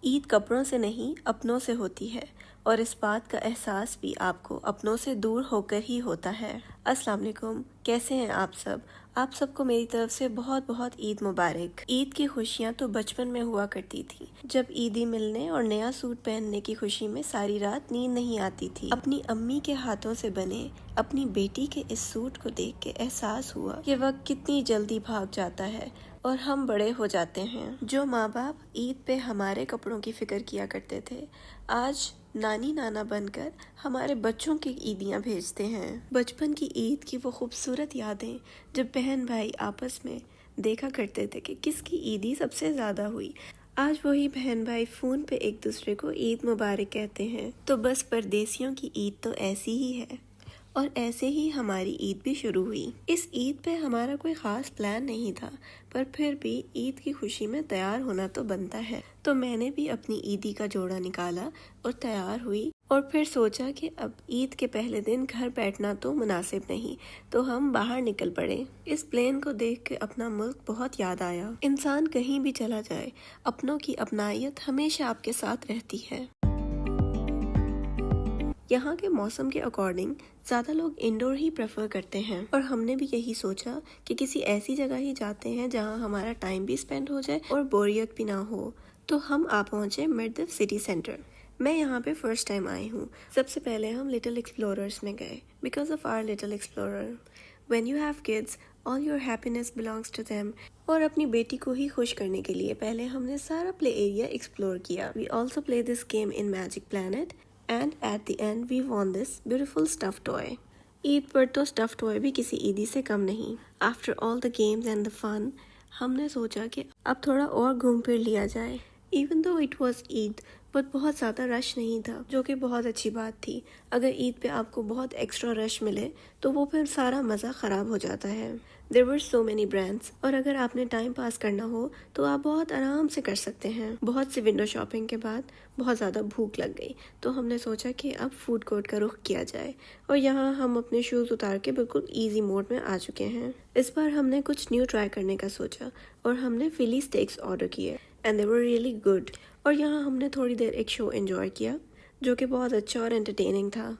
عید کپڑوں سے نہیں اپنوں سے ہوتی ہے، اور اس بات کا احساس بھی آپ کو اپنوں سے دور ہو کر ہی ہوتا ہے۔ السلام علیکم، کیسے ہیں آپ سب کو میری طرف سے بہت بہت عید مبارک۔ عید کی خوشیاں تو بچپن میں ہوا کرتی تھی، جب عیدی ملنے اور نیا سوٹ پہننے کی خوشی میں ساری رات نیند نہیں آتی تھی۔ اپنی امی کے ہاتھوں سے بنے اپنی بیٹی کے اس سوٹ کو دیکھ کے احساس ہوا کہ وقت کتنی جلدی بھاگ جاتا ہے اور ہم بڑے ہو جاتے ہیں۔ جو ماں باپ عید پہ ہمارے کپڑوں کی فکر کیا کرتے تھے، آج نانی نانا بن کر ہمارے بچوں کی عیدیاں بھیجتے ہیں۔ بچپن کی عید کی وہ خوبصورت یادیں جب بہن بھائی آپس میں دیکھا کرتے تھے کہ کس کی عیدی سب سے زیادہ ہوئی، آج وہی بہن بھائی فون پہ ایک دوسرے کو عید مبارک کہتے ہیں۔ تو بس پردیسیوں کی عید تو ایسی ہی ہے، اور ایسے ہی ہماری عید بھی شروع ہوئی۔ اس عید پہ ہمارا کوئی خاص پلان نہیں تھا، پر پھر بھی عید کی خوشی میں تیار ہونا تو بنتا ہے۔ تو میں نے بھی اپنی عیدی کا جوڑا نکالا اور تیار ہوئی، اور پھر سوچا کہ اب عید کے پہلے دن گھر بیٹھنا تو مناسب نہیں، تو ہم باہر نکل پڑے۔ اس پلین کو دیکھ کے اپنا ملک بہت یاد آیا۔ انسان کہیں بھی چلا جائے، اپنوں کی اپنائیت ہمیشہ آپ کے ساتھ رہتی ہے۔ یہاں کے موسم کے اکارڈنگ زیادہ لوگ انڈور ہی پریفر کرتے ہیں، اور ہم نے بھی یہی سوچا کہ کسی ایسی جگہ ہی جاتے ہیں جہاں ہمارا ٹائم بھی اسپینڈ ہو جائے اور بوریت بھی نہ ہو۔ تو ہم پہنچے مردف سٹی سینٹر۔ میں یہاں پہ فرسٹ ٹائم آئی ہوں۔ سب سے پہلے ہم لٹل ایکسپلوررز میں گئے، because of our little explorer. When you have kids, all your happiness belongs to them. اور اپنی بیٹی کو ہی خوش کرنے کے لیے پہلے ہم نے سارا پلے ایریا ایکسپلور کیا۔ We also play this game in magic plant, and at the end we won this beautiful stuffed toy۔ عید پر تو stuffed toy بھی کسی عیدی سے کم نہیں۔ After all the games and the fun، ہم نے سوچا کہ اب تھوڑا اور گھوم پھر لیا جائے۔ Even though it was Eid, but بہت زیادہ رش نہیں تھا، جو کہ بہت اچھی بات تھی۔ اگر عید پہ آپ کو بہت ایکسٹرا رش ملے تو وہ پھر سارا مزہ خراب ہو جاتا ہے۔ There were so many brands، اور اگر آپ نے ٹائم پاس کرنا ہو تو آپ بہت آرام سے کر سکتے ہیں۔ بہت سی ونڈو شاپنگ کے بعد بہت زیادہ بھوک لگ گئی، تو ہم نے سوچا کہ اب فوڈ کورٹ کا رخ کیا جائے، اور یہاں ہم اپنے شوز اتار کے بالکل ایزی موڈ میں آ چکے ہیں۔ اس بار ہم نے کچھ نیو ٹرائی کرنے کا سوچا، اور ہم نے فلی اسٹیکس آرڈر کیے، and they were really good۔ اور یہاں ہم نے تھوڑی دیر ایک شو انجوائے کیا، جو کہ بہت اچھا اور انٹرٹیننگ تھا۔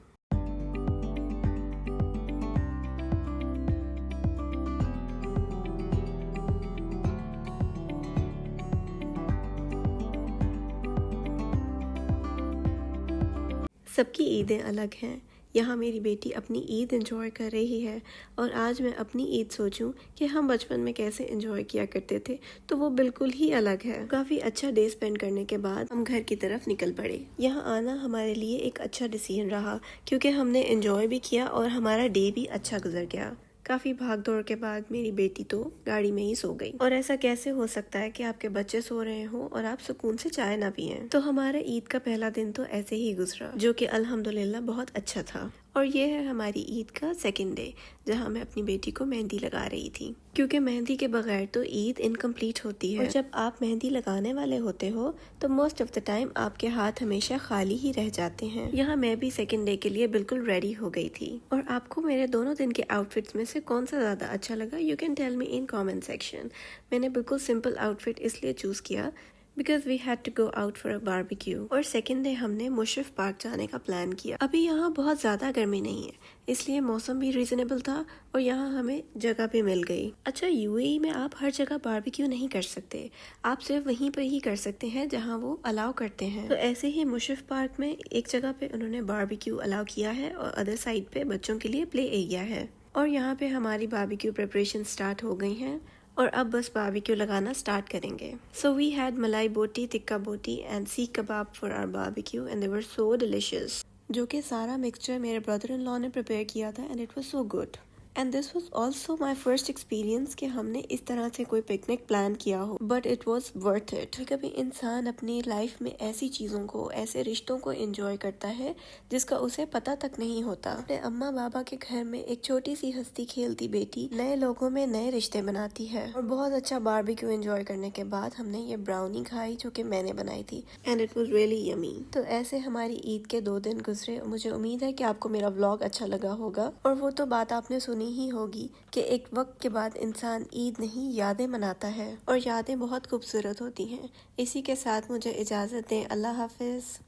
سب کی عیدیں الگ ہیں۔ یہاں میری بیٹی اپنی عید انجوائے کر رہی ہے، اور آج میں اپنی عید سوچوں کہ ہم بچپن میں کیسے انجوائے کیا کرتے تھے تو وہ بالکل ہی الگ ہے۔ کافی اچھا ڈے اسپینڈ کرنے کے بعد ہم گھر کی طرف نکل پڑے۔ یہاں آنا ہمارے لیے ایک اچھا ڈیسیژن رہا، کیونکہ ہم نے انجوائے بھی کیا اور ہمارا ڈے بھی اچھا گزر گیا۔ کافی بھاگ دوڑ کے بعد میری بیٹی تو گاڑی میں ہی سو گئی، اور ایسا کیسے ہو سکتا ہے کہ آپ کے بچے سو رہے ہوں اور آپ سکون سے چائے نہ پئیں؟ تو ہمارا عید کا پہلا دن تو ایسے ہی گزرا، جو کہ الحمدللہ بہت اچھا تھا۔ اور یہ ہے ہماری عید کا سیکنڈ ڈے، جہاں میں اپنی بیٹی کو مہندی لگا رہی تھی، کیونکہ مہندی کے بغیر تو عید انکمپلیٹ ہوتی ہے۔ اور جب آپ مہندی لگانے والے ہوتے ہو تو موسٹ آف دا ٹائم آپ کے ہاتھ ہمیشہ خالی ہی رہ جاتے ہیں۔ یہاں میں بھی سیکنڈ ڈے کے لیے بالکل ریڈی ہو گئی تھی۔ اور آپ کو میرے دونوں دن کے آؤٹ فٹس میں سے کون سا زیادہ اچھا لگا؟ You can tell me in comment section. میں نے بالکل سمپل آؤٹ فٹ اس لیے چوز کیا because we had to go out for a barbecue۔ اور سیکنڈ ڈے ہم نے مشرف پارک جانے کا پلان کیا۔ ابھی یہاں بہت زیادہ گرمی نہیں ہے، اس لیے موسم بھی ریزنیبل تھا، اور یہاں ہمیں جگہ بھی مل گئی۔ اچھا، یو اے ای میں آپ ہر جگہ باربیکیو نہیں کر سکتے، آپ صرف وہیں پر ہی کر سکتے ہیں جہاں وہ الاؤ کرتے ہیں۔ تو ایسے ہی مشرف پارک میں ایک جگہ پہ انہوں نے باربیکیو الاؤ کیا ہے، اور ادر سائڈ پہ بچوں کے لیے پلے ایریا ہے۔ اور یہاں پہ ہماری باربیکیو پریپریشن سٹارٹ ہو گئی ہیں، اور اب بس باربیکیو لگانا سٹارٹ کریں گے۔ سو we had malai boti, tikka boti and seekh kebab for are barbecue, and they were so delicious, جو کہ سارا مکسچر میرے بردر ان لا نے پریپیئر کیا تھا، and it was so good. And this was also my first experience کہ ہم نے اس طرح سے کوئی پکنک پلان کیا ہو، but it was worth it. کبھی انسان اپنی لائف میں ایسی چیزوں کو، ایسے رشتوں کو انجوائے کرتا ہے جس کا اسے پتہ تک نہیں ہوتا۔ اپنے اماں بابا کے گھر میں ایک چھوٹی سی ہستی کھیلتی بیٹی نئے لوگوں میں نئے رشتے بناتی ہے۔ اور بہت اچھا باربیکیو انجوائے کرنے کے بعد ہم نے یہ براؤنی کھائی، جو کہ میں نے بنائی تھی، اینڈ اٹ واز ریئلی یمی۔ تو ایسے ہماری عید کے 2 دن گزرے۔ مجھے امید ہے کہ آپ کو میرا ولاگ اچھا لگا ہوگا، اور وہ تو بات آپ نے سنی سنی ہی ہوگی کہ ایک وقت کے بعد انسان عید نہیں یادیں مناتا ہے، اور یادیں بہت خوبصورت ہوتی ہیں۔ اسی کے ساتھ مجھے اجازت دیں، اللہ حافظ۔